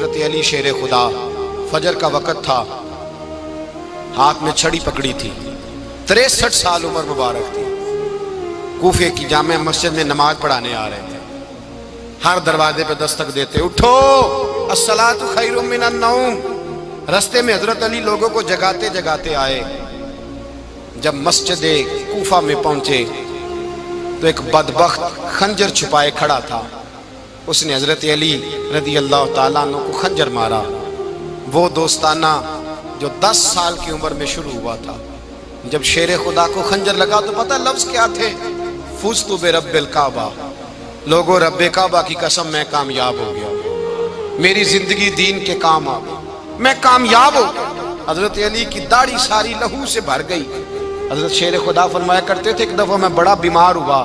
حضرت علی شیر خدا، فجر کا وقت تھا، ہاتھ میں چھڑی پکڑی تھی، 63 سال عمر مبارک تھی، کوفے کی جامع مسجد میں نماز پڑھانے آ رہے تھے۔ ہر دروازے پہ دستک دیتے، اٹھو الصلاۃ خیر من النوم۔ رستے میں حضرت علی لوگوں کو جگاتے جگاتے آئے۔ جب مسجد کوفہ میں پہنچے تو ایک بدبخت خنجر چھپائے کھڑا تھا، اس نے حضرت علی رضی اللہ تعالیٰ عنہ کو خنجر مارا۔ وہ دوستانہ جو 10 سال کی عمر میں شروع ہوا تھا، جب شیر خدا کو خنجر لگا تو پتہ لفظ کیا تھے؟ فزت برب الکعبہ، لوگوں رب کعبہ کی قسم میں کامیاب ہو گیا، میری زندگی دین کے کام آ گئی، میں کامیاب ہو گیا۔ حضرت علی کی داڑھی ساری لہو سے بھر گئی۔ حضرت شیر خدا فرمایا کرتے تھے، ایک دفعہ میں بڑا بیمار ہوا،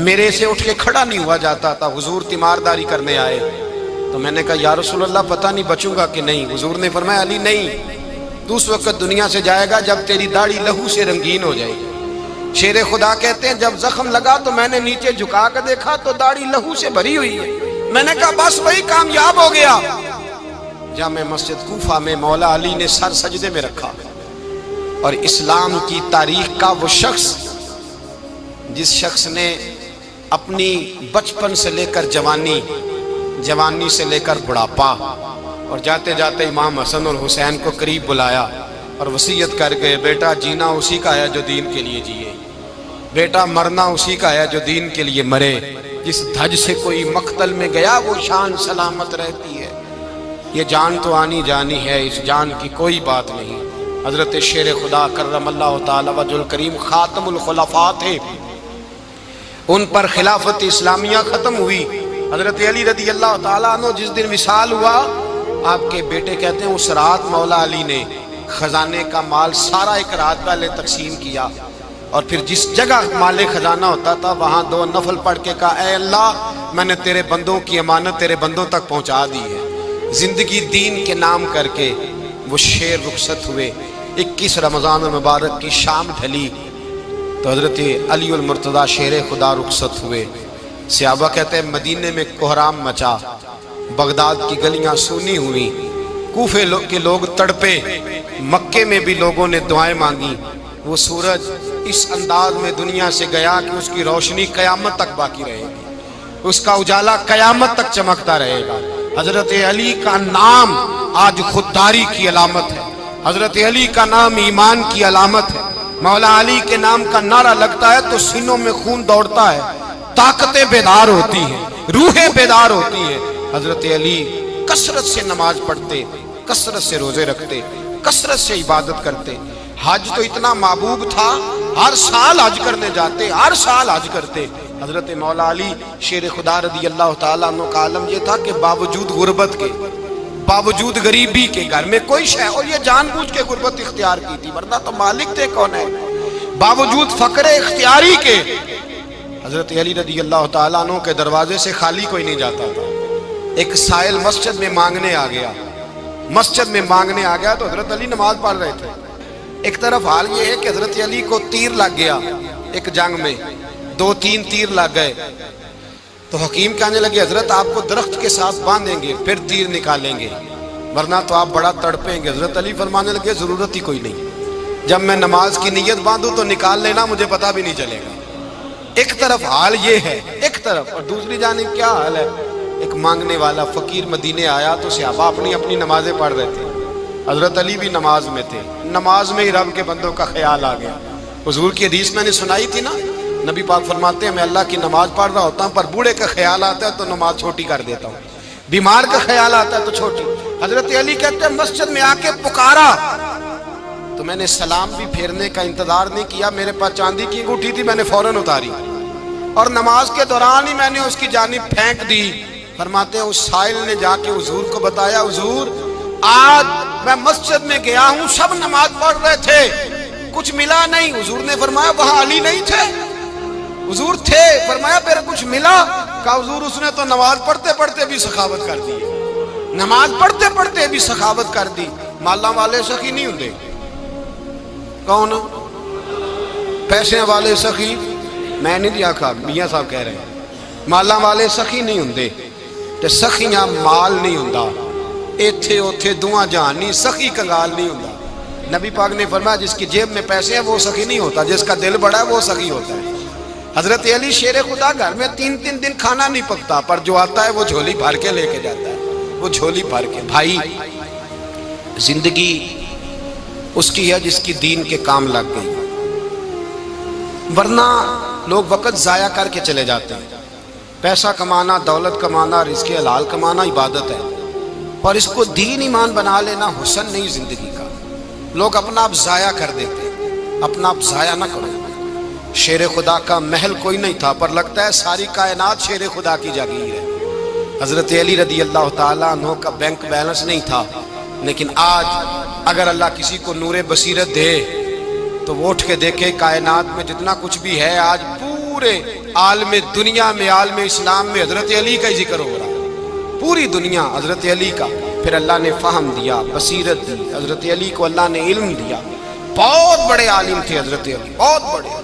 میرے سے اٹھ کے کھڑا نہیں ہوا جاتا تھا، حضور تیمارداری کرنے آئے تو میں نے کہا یا رسول اللہ پتہ نہیں بچوں گا کہ نہیں۔ حضور نے فرمایا علی نہیں، تو اس وقت دنیا سے جائے گا جب تیری داڑھی لہو سے رنگین ہو جائے گی۔ شیر خدا کہتے ہیں جب زخم لگا تو میں نے نیچے جھکا کر دیکھا تو داڑھی لہو سے بھری ہوئی ہے، میں نے کہا بس وہی کامیاب ہو گیا۔ جامع مسجد کوفہ میں مولا علی نے سر سجدے میں رکھا، اور اسلام کی تاریخ کا وہ شخص جس شخص نے اپنی بچپن سے لے کر جوانی، جوانی سے لے کر بڑھاپا، اور جاتے جاتے امام حسن اور حسین کو قریب بلایا اور وصیت کر گئے، بیٹا جینا اسی کا ہے جو دین کے لیے جیے، بیٹا مرنا اسی کا ہے جو دین کے لیے مرے، جس دھج سے کوئی مقتل میں گیا وہ شان سلامت رہتی ہے، یہ جان تو آنی جانی ہے، اس جان کی کوئی بات نہیں۔ حضرت شیر خدا کرم اللہ تعالی وجہ الکریم خاتم الخلفاء تھے، ان پر خلافت اسلامیہ ختم ہوئی۔ حضرت علی رضی اللہ تعالیٰ عنہ جس دن وصال ہوا، آپ کے بیٹے کہتے ہیں اس رات مولا علی نے خزانے کا مال سارا ایک رات پہلے تقسیم کیا، اور پھر جس جگہ مال خزانہ ہوتا تھا وہاں 2 نفل پڑھ کے کہا اے اللہ میں نے تیرے بندوں کی امانت تیرے بندوں تک پہنچا دی ہے۔ زندگی دین کے نام کر کے وہ شیر رخصت ہوئے۔ 21 رمضان المبارک کی شام ڈھلی تو حضرت علی المرتضیٰ شیر خدا رخصت ہوئے۔ صحابہ کہتے ہیں مدینے میں کوہرام مچا، بغداد کی گلیاں سونی ہوئی، کوفے کے لوگ تڑپے، مکے میں بھی لوگوں نے دعائیں مانگی۔ وہ سورج اس انداز میں دنیا سے گیا کہ اس کی روشنی قیامت تک باقی رہے گی، اس کا اجالا قیامت تک چمکتا رہے گا۔ حضرت علی کا نام آج خودداری کی علامت ہے، حضرت علی کا نام ایمان کی علامت ہے۔ مولا علی کے نام کا نعرہ لگتا ہے تو سینوں میں خون دوڑتا ہے، طاقتیں بیدار ہوتی ہیں، روحیں بیدار ہوتی ہیں۔ حضرت علی کثرت سے نماز پڑھتے، کثرت سے روزے رکھتے، کثرت سے عبادت کرتے۔ حج تو اتنا محبوب تھا، ہر سال حج کرنے جاتے، ہر سال حج کرتے۔ حضرت مولا علی شیر خدا رضی اللہ تعالیٰ عنہ کا عالم یہ تھا کہ باوجود غربت کے، باوجود غریبی کے، گھر میں کوئی شے، اور یہ جان بوجھ کے غربت اختیار کی تھی ورنہ تو مالک تھے کون ہے، باوجود فقر اختیاری کے حضرت علی رضی اللہ تعالیٰ عنہ کے دروازے سے خالی کوئی نہیں جاتا تھا۔ ایک سائل مسجد میں مانگنے آ گیا، مسجد میں مانگنے آ گیا تو حضرت علی نماز پڑھ رہے تھے۔ ایک طرف حال یہ ہے کہ حضرت علی کو تیر لگ گیا، ایک جنگ میں 2-3 تیر لگ گئے تو حکیم کہنے لگے حضرت آپ کو درخت کے ساتھ باندھیں گے پھر تیر نکالیں گے ورنہ تو آپ بڑا تڑپیں گے۔ حضرت علی فرمانے لگے ضرورت ہی کوئی نہیں، جب میں نماز کی نیت باندھوں تو نکال لینا، مجھے پتہ بھی نہیں چلے گا۔ ایک طرف حال یہ ہے، ایک طرف، اور دوسری جانب کیا حال ہے؟ ایک مانگنے والا فقیر مدینے آیا تو صحابہ اپنی اپنی نمازیں پڑھ رہے تھے، حضرت علی بھی نماز میں تھے، نماز میں ہی رب کے بندوں کا خیال آ گیا۔ حضور کی حدیث میں نے سنائی تھی نا، نبی پاک فرماتے ہیں میں اللہ کی نماز پڑھ رہا ہوتا ہوں پر بوڑھے کا خیال آتا ہے تو نماز چھوٹی کر دیتا ہوں، بیمار کا خیال آتا ہے تو چھوٹی۔ حضرت علی کہتے ہیں مسجد میں آ کے پکارا تو میں نے سلام بھی پھیرنے کا انتظار نہیں کیا، میرے پاس چاندی کی انگوٹھی تھی، میں نے فوراً اتاری اور نماز کے دوران ہی میں نے اس کی جانب پھینک دی۔ فرماتے ہیں اس سائل نے جا کے حضور کو بتایا حضور آج میں مسجد میں گیا ہوں، سب نماز پڑھ رہے تھے، کچھ ملا نہیں۔ حضور نے فرمایا وہاں علی نہیں تھے؟ حضور تھے۔ فرمایا پھر کچھ ملا؟ کہا حضور اس نے تو نماز پڑھتے پڑھتے بھی سخاوت کر دی، نماز پڑھتے پڑھتے بھی سخاوت کر دی۔ مالاں والے سخی نہیں ہوندے، کون؟ پیسے والے سخی میں نہیں دیا، میاں صاحب کہہ رہے ہیں مالاں والے سخی نہیں ہوندے، تے سخیاں مال نہیں ہوندا، ایتھے اوتھے دعا جہان نہیں، سخی کنگال نہیں ہوندا۔ نبی پاک نے فرمایا جس کی جیب میں پیسے ہیں وہ سخی نہیں ہوتا، جس کا دل بڑا ہے وہ سخی ہوتا ہے۔ حضرت علی شیر خدا گھر میں 3 دن کھانا نہیں پکتا، پر جو آتا ہے وہ جھولی بھر کے لے کے جاتا ہے، وہ جھولی بھر کے۔ بھائی زندگی اس کی ہے جس کی دین کے کام لگ گئی، ورنہ لوگ وقت ضائع کر کے چلے جاتے ہیں۔ پیسہ کمانا، دولت کمانا، رزق حلال کمانا عبادت ہے، پر اس کو دین ایمان بنا لینا حسن نہیں زندگی کا۔ لوگ اپنا آپ ضائع کر دیتے ہیں، اپنا آپ ضائع نہ کرو۔ شیر خدا کا محل کوئی نہیں تھا، پر لگتا ہے ساری کائنات شیر خدا کی جاگیر ہے۔ حضرت علی رضی اللہ تعالیٰ عنہ کا بینک بیلنس نہیں تھا، لیکن آج اگر اللہ کسی کو نور بصیرت دے تو وہ اٹھ کے دیکھے کائنات میں جتنا کچھ بھی ہے، آج پورے عالم دنیا میں، عالم اسلام میں حضرت علی کا ہی ذکر ہو رہا ہے، پوری دنیا حضرت علی کا۔ پھر اللہ نے فہم دیا، بصیرت دی، حضرت علی کو اللہ نے علم دیا۔ بہت بڑے عالم تھے حضرت علی، بہت بڑے۔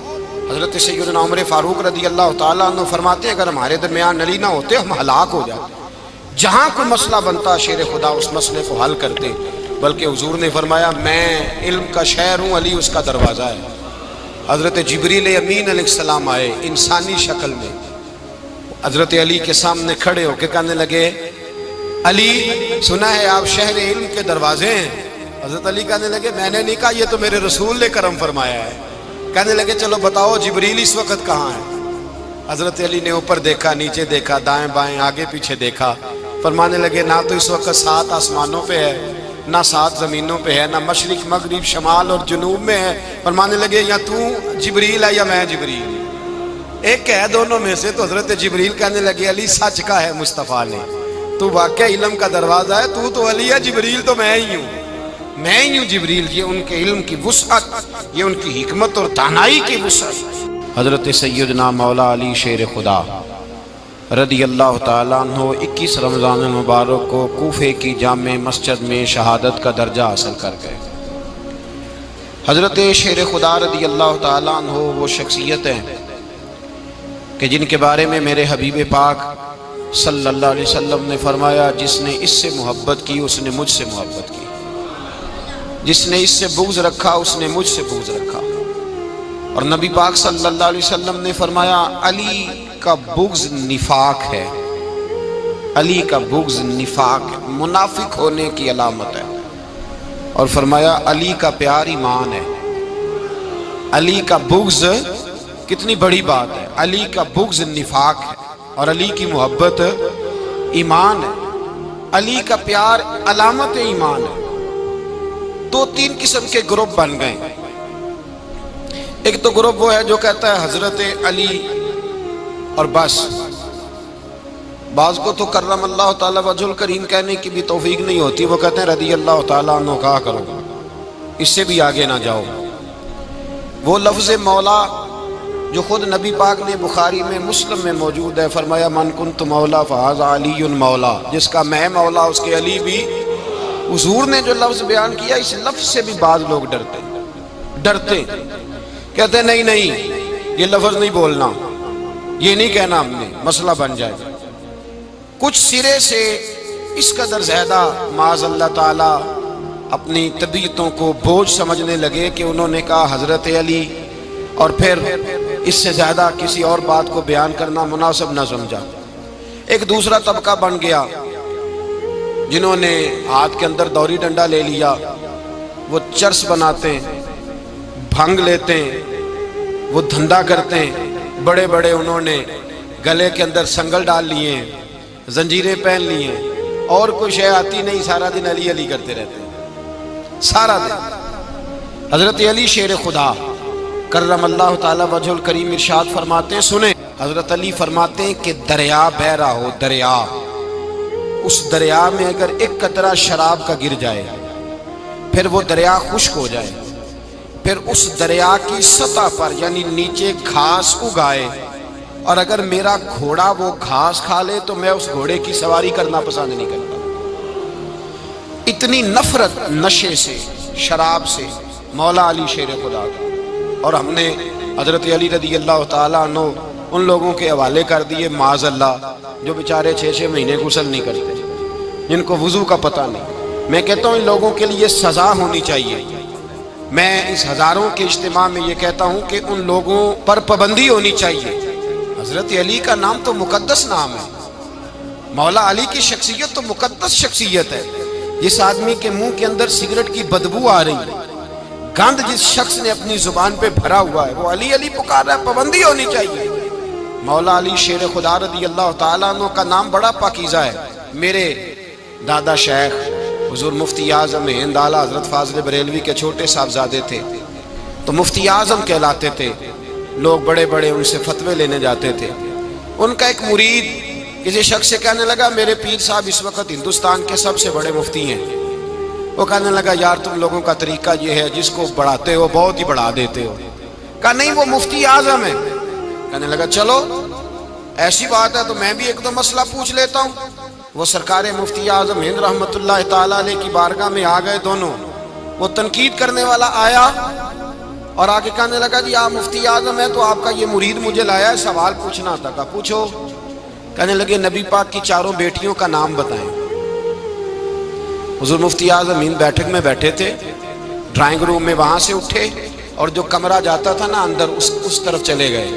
حضرت سیدنا عمر فاروق رضی اللہ تعالیٰ عنہ فرماتے ہیں اگر ہمارے درمیان علی نہ ہوتے ہم ہلاک ہو جاتے، جہاں کوئی مسئلہ بنتا شیر خدا اس مسئلے کو حل کرتے، بلکہ حضور نے فرمایا میں علم کا شہر ہوں، علی اس کا دروازہ ہے۔ حضرت جبریل امین علیہ السلام آئے انسانی شکل میں، حضرت علی کے سامنے کھڑے ہو کے کہنے لگے علی سنا ہے آپ شہر علم کے دروازے ہیں۔ حضرت علی کہنے لگے میں نے نہیں کہا، یہ تو میرے رسول نے کرم فرمایا ہے۔ کہنے لگے چلو بتاؤ جبریل اس وقت کہاں ہے؟ حضرت علی نے اوپر دیکھا، نیچے دیکھا، دائیں بائیں آگے پیچھے دیکھا، فرمانے لگے نہ تو اس وقت 7 آسمانوں پہ ہے، نہ 7 زمینوں پہ ہے، نہ مشرق مغرب شمال اور جنوب میں ہے۔ فرمانے لگے یا تو جبریل ہے یا میں جبریل، ایک ہے دونوں میں سے۔ تو حضرت جبریل کہنے لگے علی سچ کا ہے مصطفیٰ نے، تو واقعہ علم کا دروازہ ہے، تو علی ہے، جبریل تو میں ہی ہوں، میں ہی ہوں جبریل۔ یہ ان کے علم کی وسعت، یہ ان کی حکمت اور دانائی کی وسعت۔ حضرت سیدنا مولا علی شیر خدا رضی اللہ تعالیٰ عنہ 21 رمضان المبارک کو کوفے کی جامع مسجد میں شہادت کا درجہ حاصل کر گئے۔ حضرت شیر خدا رضی اللہ تعالیٰ عنہ وہ شخصیت ہیں کہ جن کے بارے میں میرے حبیب پاک صلی اللہ علیہ وسلم نے فرمایا جس نے اس سے محبت کی اس نے مجھ سے محبت کی، جس نے اس سے بغض رکھا اس نے مجھ سے بغض رکھا۔ اور نبی پاک صلی اللہ علیہ وسلم نے فرمایا علی کا بغض نفاق ہے، علی کا بغض نفاق ہے، منافق ہونے کی علامت ہے۔ اور فرمایا علی کا پیار ایمان ہے، علی کا بغض کتنی بڑی بات ہے، علی کا بغض نفاق ہے اور علی کی محبت ایمان ہے، علی کا پیار علامت ایمان ہے۔ 2-3 قسم کے گروپ بن گئے۔ ایک تو گروپ وہ ہے جو کہتا ہے حضرت علی اور بس، بعض کو تو کرم اللہ تعالیٰ وجہ الکریم کہنے کی بھی توفیق نہیں ہوتی، وہ کہتے ہیں رضی اللہ تعالیٰ عنہ کہا کرو، اس سے بھی آگے نہ جاؤ۔ وہ لفظ مولا جو خود نبی پاک نے بخاری میں مسلم میں موجود ہے، فرمایا من کنت مولا فہذا علی مولا، جس کا میں مولا اس کے علی بھی۔ حضور نے جو لفظ بیان کیا اس لفظ سے بھی بعض لوگ ڈرتے کہتے ہیں نہیں یہ لفظ نہیں بولنا، یہ نہیں کہنا، ہم نے مسئلہ بن جائے گا۔ کچھ سرے سے اس قدر زیادہ معاذ اللہ تعالیٰ اپنی طبیعتوں کو بوجھ سمجھنے لگے کہ انہوں نے کہا حضرت علی، اور پھر اس سے زیادہ کسی اور بات کو بیان کرنا مناسب نہ سمجھا۔ ایک دوسرا طبقہ بن گیا جنہوں نے ہاتھ کے اندر دوری ڈنڈا لے لیا، وہ چرس بناتے ہیں، بھنگ لیتے ہیں، وہ دھندا کرتے ہیں، بڑے بڑے انہوں نے گلے کے اندر سنگل ڈال لیے ہیں، زنجیریں پہن لی ہیں، اور کوئی شے آتی نہیں، سارا دن علی علی کرتے رہتے ہیں سارا دن۔ حضرت علی شیر خدا کرم اللہ تعالی وجہ الکریم ارشاد فرماتے ہیں، سنیں، حضرت علی فرماتے ہیں کہ دریا بہ رہا ہو، دریا، اس دریا میں اگر ایک قطرہ شراب کا گر جائے پھر وہ دریا خشک ہو جائے، پھر اس دریا کی سطح پر یعنی نیچے گھاس اگائے، اور اگر میرا گھوڑا وہ گھاس کھا لے تو میں اس گھوڑے کی سواری کرنا پسند نہیں کرتا۔ اتنی نفرت نشے سے، شراب سے مولا علی شیر خدا کا۔ اور ہم نے حضرت علی رضی اللہ تعالیٰ عنہ ان لوگوں کے حوالے کر دیے معاذ اللہ جو بیچارے 6 مہینے غسل نہیں کرتے، جن کو وضو کا پتہ نہیں۔ میں کہتا ہوں ان لوگوں کے لیے سزا ہونی چاہیے۔ میں اس ہزاروں کے اجتماع میں یہ کہتا ہوں کہ ان لوگوں پر پابندی ہونی چاہیے۔ حضرت علی کا نام تو مقدس نام ہے، مولا علی کی شخصیت تو مقدس شخصیت ہے۔ جس آدمی کے منہ کے اندر سگریٹ کی بدبو آ رہی ہے، گند جس شخص نے اپنی زبان پہ بھرا ہوا ہے، وہ علی علی پکار رہا ہے، پابندی ہونی چاہیے۔ مولا علی شیر خدا رضی اللہ تعالیٰ عنہ کا نام بڑا پاکیزہ ہے۔ میرے دادا شیخ حضور مفتی اعظم ہند اعلیٰ حضرت فاضل بریلوی کے چھوٹے صاحبزادے تھے، تو مفتی اعظم کہلاتے تھے، لوگ بڑے بڑے ان سے فتوے لینے جاتے تھے۔ ان کا ایک مرید کسی شخص سے کہنے لگا میرے پیر صاحب اس وقت ہندوستان کے سب سے بڑے مفتی ہیں۔ وہ کہنے لگا یار تم لوگوں کا طریقہ یہ ہے، جس کو بڑھاتے ہو بہت ہی بڑھا دیتے ہو۔ کہا نہیں وہ مفتی اعظم ہے۔ کہنے لگا چلو ایسی بات ہے تو میں بھی ایک دو مسئلہ پوچھ لیتا ہوں۔ وہ سرکار مفتی اعظم ہند رحمت اللہ تعالیٰ علیہ کی بارگاہ میں آ گئے دونوں۔ وہ تنقید کرنے والا آیا اور آگے کہنے لگا جی آپ مفتی اعظم ہیں تو آپ کا یہ مرید مجھے لایا ہے، سوال پوچھنا تھا۔ کہا پوچھو۔ کہنے لگے نبی پاک کی 4 بیٹیوں کا نام بتائیں۔ حضور مفتی اعظم ہند بیٹھک میں بیٹھے تھے، ڈرائنگ روم میں، وہاں سے اٹھے اور جو کمرہ جاتا تھا نا اندر اس طرف چلے گئے۔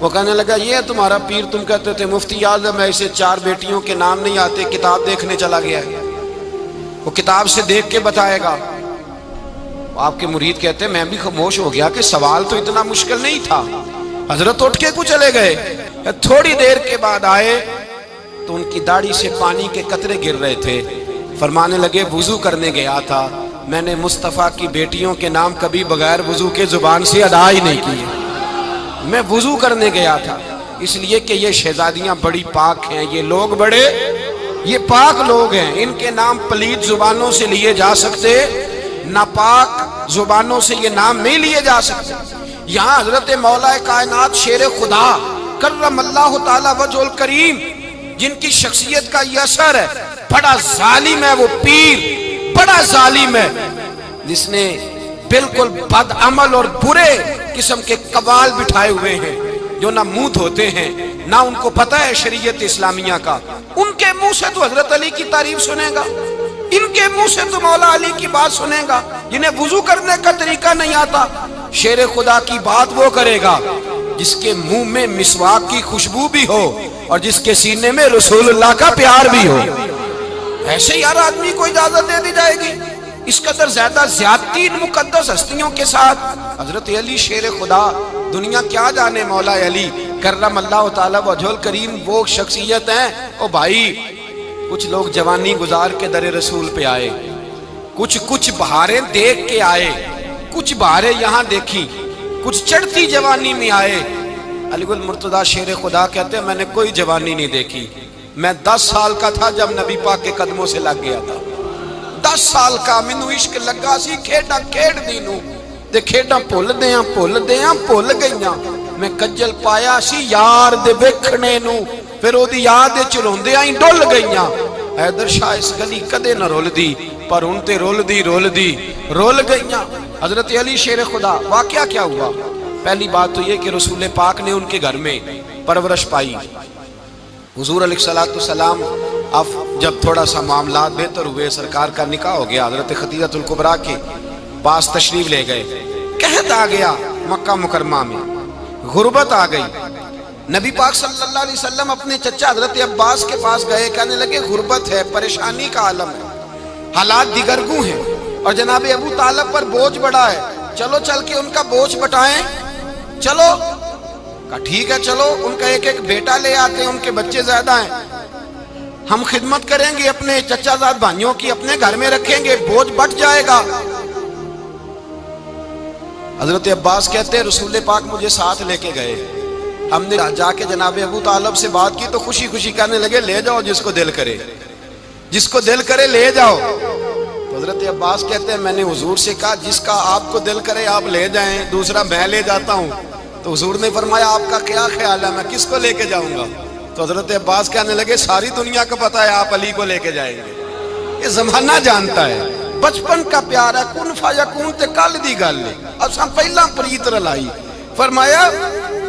وہ کہنے لگا یہ ہے تمہارا پیر، تم کہتے تھے مفتی اعظم ہے، اسے 4 بیٹیوں کے نام نہیں آتے، کتاب دیکھنے چلا گیا ہے، وہ کتاب سے دیکھ کے بتائے گا۔ آپ کے مرید کہتے ہیں میں بھی خاموش ہو گیا کہ سوال تو اتنا مشکل نہیں تھا۔ حضرت اٹھ کے کو چلے گئے۔ تھوڑی دیر کے بعد آئے تو ان کی داڑھی سے پانی کے قطرے گر رہے تھے۔ فرمانے لگے وضو کرنے گیا تھا، میں نے مصطفیٰ کی بیٹیوں کے نام کبھی بغیر وضو کے زبان سے ادا ہی نہیں کیے۔ میں وضو کرنے گیا تھا، اس لیے کہ یہ شہزادیاں بڑی پاک ہیں، یہ لوگ بڑے یہ پاک لوگ ہیں، ان کے نام پلید زبانوں سے لیے جا سکتے، ناپاک زبانوں سے یہ نام نہیں لیے جا سکتے۔ یہاں حضرت مولا کائنات شیر خدا کرم اللہ تعالی وجہ الکریم، جن کی شخصیت کا یہ اثر ہے، بڑا ظالم ہے وہ پیر، بڑا ظالم ہے جس نے بالکل بد عمل اور برے قسم کے قوال بٹھائے ہوئے ہیں، جو نہ منہ دھوتے ہیں نہ ان کو پتہ ہے شریعت اسلامیہ کا۔ ان کے منہ سے تو حضرت علی کی تعریف سنے گا، ان کے منہ سے تو مولا علی کی بات سنے گا، جنہیں وضو کرنے کا طریقہ نہیں آتا۔ شیر خدا کی بات وہ کرے گا جس کے منہ میں مسواک کی خوشبو بھی ہو اور جس کے سینے میں رسول اللہ کا پیار بھی ہو۔ ایسے یار آدمی کو اجازت دے دی جائے گی؟ اس قدر زیادہ زیادتی ان مقدس ہستیوں کے ساتھ۔ حضرت علی شیر خدا، دنیا کیا جانے مولا علی کرم اللہ تعالی وجہ الکریم وہ شخصیت ہیں۔ او بھائی کچھ لوگ جوانی گزار کے در رسول پہ آئے، کچھ بہاریں دیکھ کے آئے، کچھ بہاریں یہاں دیکھی، کچھ چڑھتی جوانی میں آئے۔ علی گل مرتضیٰ شیر خدا کہتے ہیں میں نے کوئی جوانی نہیں دیکھی، میں 10 سال کا تھا جب نبی پاک کے قدموں سے لگ گیا تھا۔ 10 سال کا مینوں عشق لگا سی، کھیڈاں کھیڈ دی نوں تے کھیڈاں بھول گئیاں، میں کجل پایا سی یار دے ویکھنے نوں، پھر او دی یاد وچ روندیاں ہی ڈل گئیاں۔ حیدر شاہ اس گلی کدے نہ رول دی، پر ہن تے رول گئیاں۔ حضرت علی شیر خدا، واقعہ کیا ہوا؟ پہلی بات تو یہ کہ رسول پاک نے ان کے گھر میں پرورش پائی۔ حضور علیہ السلام اب جب تھوڑا سا معاملات بہتر ہوئے، سرکار کا نکاح ہو گیا، حضرت خدیجہ الکبریٰ کے پاس تشریف لے گئے۔ قحط آ گیا مکہ مکرمہ میں، غربت آ گئی۔ نبی پاک صلی اللہ علیہ وسلم اپنے چچا حضرت عباس کے پاس گئے، کہنے لگے غربت ہے، پریشانی کا عالم ہے، حالات دیگرگوں ہیں اور جناب ابو طالب پر بوجھ بڑا ہے، چلو چل کے ان کا بوجھ بٹائیں۔ چلو کہا ٹھیک ہے چلو، ان کا ایک بیٹا لے آتے ہیں، ان کے بچے زیادہ ہیں، ہم خدمت کریں گے اپنے چچا زاد بھائیوں کی، اپنے گھر میں رکھیں گے، بوجھ بٹ جائے گا۔ حضرت عباس کہتے ہیں رسول پاک مجھے ساتھ لے کے گئے، ہم نے جا کے جناب ابو طالب سے بات کی تو خوشی خوشی کہنے لگے لے جاؤ جس کو دل کرے لے جاؤ۔ تو حضرت عباس کہتے ہیں میں نے حضور سے کہا جس کا آپ کو دل کرے آپ لے جائیں، دوسرا میں لے جاتا ہوں۔ تو حضور نے فرمایا آپ کا کیا خیال ہے، میں کس کو لے کے جاؤں گا؟ تو حضرت عباس کہنے لگے ساری دنیا کو پتا ہے آپ علی کو لے کے جائیں گے، یہ زمانہ جانتا ہے، بچپن کا پیار ہے، کن فیکون تے کل دی گل ہے، اب ہم پہلا پریت رلائی۔ فرمایا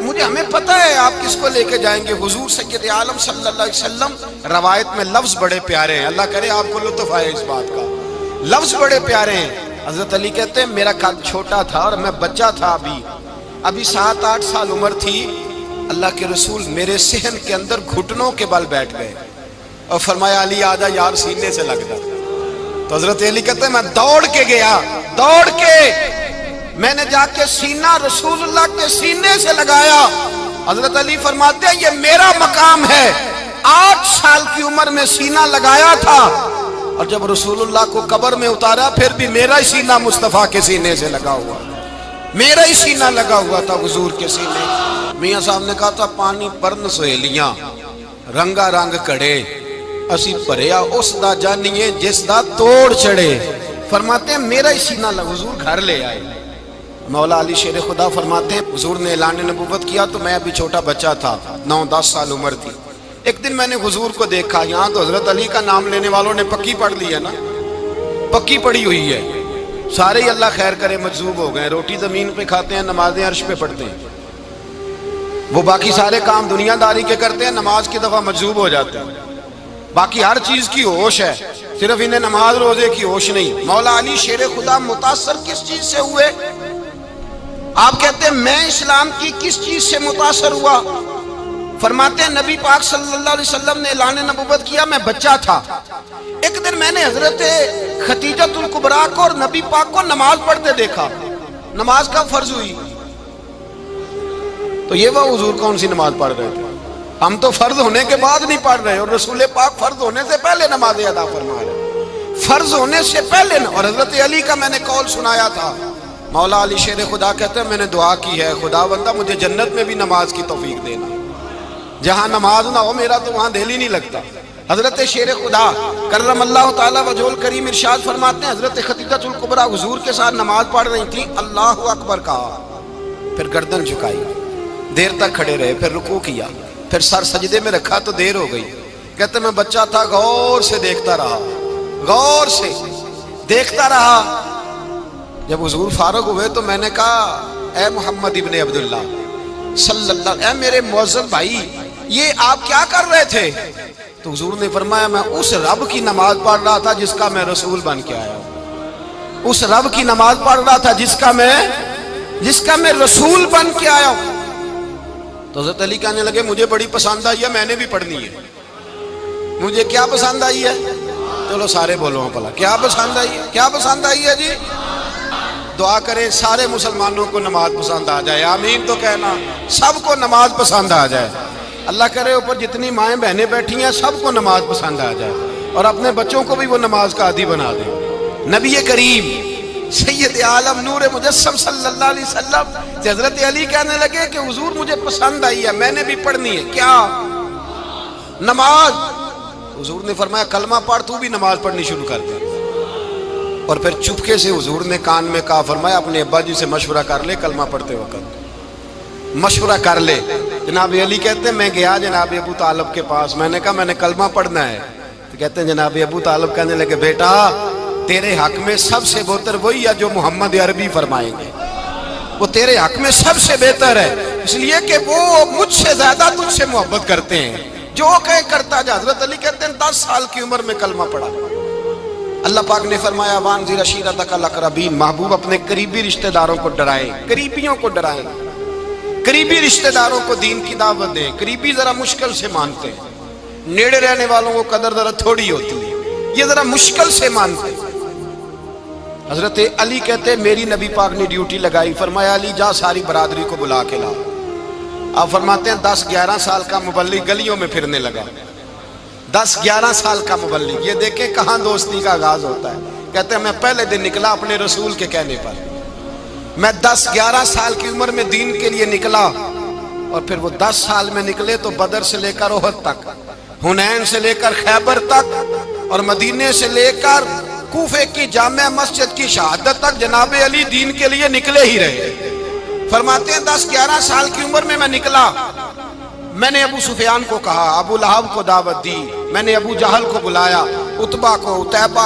مجھے ہمیں پتہ ہے آپ کس کو لے کے جائیں گے، حضور سید عالم صلی اللہ علیہ وسلم۔ روایت میں لفظ بڑے پیارے ہیں، اللہ کرے آپ کو لطف آئے اس بات کا، لفظ بڑے پیارے ہیں۔ حضرت علی کہتے ہیں میرا قد چھوٹا تھا اور میں بچہ تھا، ابھی 7-8 سال عمر تھی، اللہ کے رسول میرے صحن کے اندر گھٹنوں کے بل بیٹھ گئے اور فرمایا علی آجا یار سینے سے لگ جا۔ تو حضرت علی کہتے ہیں میں دوڑ کے گیا، دوڑ کے میں نے جا کے سینہ رسول اللہ کے سینے سے لگایا۔ حضرت علی فرماتے ہیں یہ میرا مقام ہے، 8 سال کی عمر میں سینہ لگایا تھا، اور جب رسول اللہ کو قبر میں اتارا پھر بھی میرا ہی سینہ مصطفیٰ کے سینے سے لگا ہوا، میرا ہی سینہ لگا ہوا تھا حضور کے سینے۔ میاں صاحب نے کہا تھا پانی پرن سہیلیاں رنگا رنگ کڑے، اسی پریا اس دا جانیے جس دا توڑ چڑے۔ فرماتے ہیں میرا ہی سینہ لگا، حضور گھر لے آئے۔ مولا علی شیر خدا فرماتے ہیں حضور نے اعلان نبوت کیا تو میں ابھی چھوٹا بچہ تھا، 9-10 سال عمر تھی۔ ایک دن میں نے حضور کو دیکھا، یہاں تو حضرت علی کا نام لینے والوں نے پکی پڑھ لی ہے نا، پکی پڑھی ہوئی ہے، سارے ہی اللہ خیر کرے مجذوب ہو گئے، روٹی زمین پہ کھاتے ہیں، نمازیں عرش پہ پڑھتے ہیں، وہ باقی سارے کام دنیا داری کے کرتے ہیں، نماز کی دفعہ مجذوب ہو جاتے ہیں، باقی ہر چیز کی ہوش ہے، صرف انہیں نماز روزے کی ہوش نہیں۔ مولا علی شیر خدا متاثر کس چیز سے ہوئے؟ آپ کہتے ہیں میں اسلام کی کس چیز سے متاثر ہوا؟ فرماتے ہیں نبی پاک صلی اللہ علیہ وسلم نے اعلان نبوت کیا، میں بچہ تھا، ایک دن میں نے حضرت خدیجۃ الکبریٰ کو اور نبی پاک کو نماز پڑھتے دیکھا، نماز کا فرض ہوئی، تو یہ وہ حضور کون سی نماز پڑھ رہے تھے؟ ہم تو فرض ہونے کے بعد نہیں پڑھ رہے، اور رسول پاک فرض ہونے سے پہلے نماز ادا فرما رہے، فرض ہونے سے پہلے۔ اور حضرت علی کا میں نے قول سنایا تھا، مولا علی شیر خدا کہتے ہیں میں نے دعا کی ہے خدا بندہ مجھے جنت میں بھی نماز کی توفیق دینا، جہاں نماز نہ ہو میرا تو وہاں دل ہی نہیں لگتا۔ حضرت شیر خدا کرم اللہ تعالیٰ وجہ الکریم ارشاد فرماتے ہیں حضرت خدیجۃ الکبریٰ حضور کے ساتھ نماز پڑھ رہی تھیں، اللہ اکبر کہا، پھر گردن جھکائی، دیر تک کھڑے رہے، پھر رکوع کیا، پھر سر سجدے میں رکھا تو دیر ہو گئی۔ کہتے میں بچہ تھا، غور سے دیکھتا رہا، غور سے دیکھتا رہا۔ جب حضور فارغ ہوئے تو میں نے کہا اے محمد ابن عبداللہ صلی اللہ، اے میرے معزز بھائی یہ آپ کیا کر رہے تھے؟ تو حضور نے فرمایا میں اس رب کی نماز پڑھ رہا تھا جس کا میں رسول بن کے آیا ہوں، اس رب کی نماز پڑھ رہا تھا جس کا میں رسول بن کے آیا ہوں۔ تو حضرت علی کہنے لگے مجھے بڑی پسند آئی ہے، میں نے بھی پڑھنی ہے۔ مجھے کیا پسند آئی ہے؟ چلو سارے بولو پلا، کیا پسند آئی ہے؟ کیا پسند آئی ہے جی؟ دعا کریں سارے مسلمانوں کو نماز پسند آ جائے، آمین تو کہنا، سب کو نماز پسند آ جائے۔ اللہ کرے اوپر جتنی مائیں بہنیں بیٹھی ہیں سب کو نماز پسند آ جائے، اور اپنے بچوں کو بھی وہ نماز کا عادی بنا دیں۔ نبی کریم سید عالم نور مجسم صلی اللہ علیہ وسلم سے حضرت علی کہنے لگے کہ حضور مجھے پسند آئی ہے، میں نے بھی پڑھنی ہے، کیا؟ نماز۔ حضور نے فرمایا کلمہ پڑھ، تو بھی نماز پڑھنی شروع کر دے۔ اور پھر چپکے سے حضور نے کان میں کہا، فرمایا اپنے ابا جی سے مشورہ کر لے کلمہ پڑھتے وقت، مشورہ کر لے۔ جناب علی کہتے ہیں میں گیا جناب ابو طالب کے پاس، میں نے کہا میں نے کلمہ پڑھنا ہے، تو کہتے ہیں جناب ابو طالب کہنے لگے بیٹا تیرے حق میں سب سے بہتر وہی ہے جو محمد عربی فرمائیں گے، وہ تیرے حق میں سب سے بہتر ہے، اس لیے کہ وہ مجھ سے زیادہ تجھ سے محبت کرتے ہیں، جو کہے کرتا جا۔ حضرت علی کہتے ہیں 10 سال کی عمر میں کلمہ پڑھا۔ اللہ پاک نے فرمایا وانذر عشیرتک الاقربین، محبوب اپنے قریبی رشتہ داروں کو ڈرائیں، قریبیوں کو ڈرائیں، قریبی رشتہ داروں کو دین کی دعوت دیں۔ قریبی ذرا مشکل سے مانتے ہیں، نیڑے رہنے والوں کو قدر ذرا تھوڑی ہوتی ہے، یہ ذرا مشکل سے مانتے ہیں۔ حضرت علی کہتے ہیں میری نبی پاک نے ڈیوٹی لگائی، فرمایا علی جا ساری برادری کو بلا کے لا۔ آپ فرماتے ہیں 10-11 سال کا مبلغ گلیوں میں پھرنے لگا، 10-11 سال کا مبلغ، یہ دیکھیں کہاں دوستی کا آغاز ہوتا ہے۔ کہتے ہیں میں پہلے دن نکلا اپنے رسول کے کہنے پر، میں 10-11 سال کی عمر میں دین کے لیے نکلا، اور پھر وہ 10 سال میں نکلے تو بدر سے لے کر احد تک، حنین سے لے کر خیبر تک، اور مدینے سے لے کر کوفے کی جامع مسجد کی شہادت تک جناب علی دین کے لیے نکلے ہی رہے۔ فرماتے ہیں 10-11 سال کی عمر میں نکلا، میں نے ابو سفیان کو کہا، ابو لہب کو دعوت دی، میں نے ابو جہل کو بلایا، عتبہ کو، عتیبہ